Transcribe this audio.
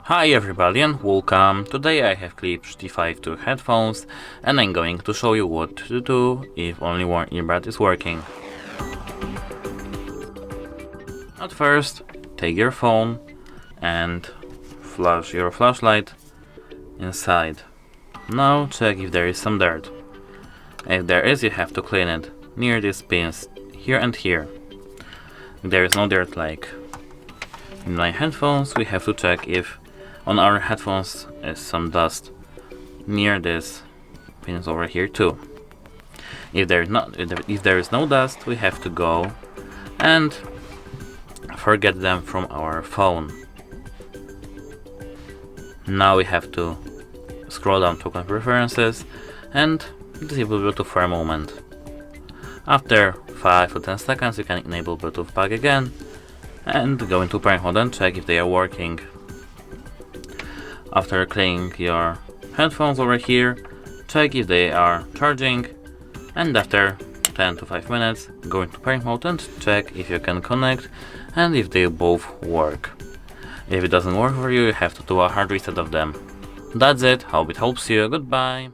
Hi everybody and welcome. Today I have Klipsch T5 True headphones and I'm going to show you what to do if only one earbud is working. At first, take your phone and flash your flashlight inside. Now check if there is some dirt. If there is, you have to clean it near these pins here and here. If there is no dirt like in my headphones, we have to check if on our headphones is some dust near this pins over here too. If there is no dust, we have to go and forget them from our phone. Now we have to scroll down to preferences and disable Bluetooth for a moment. After 5 to 10 seconds you can enable Bluetooth back again and go into pairing mode and check if they are working. After cleaning your headphones over here, check if they are charging, and after 10 to 5 minutes go into pairing mode and check if you can connect and if they both work. If it doesn't work for you, you have to do a hard reset of them. That's it, hope it helps you, goodbye!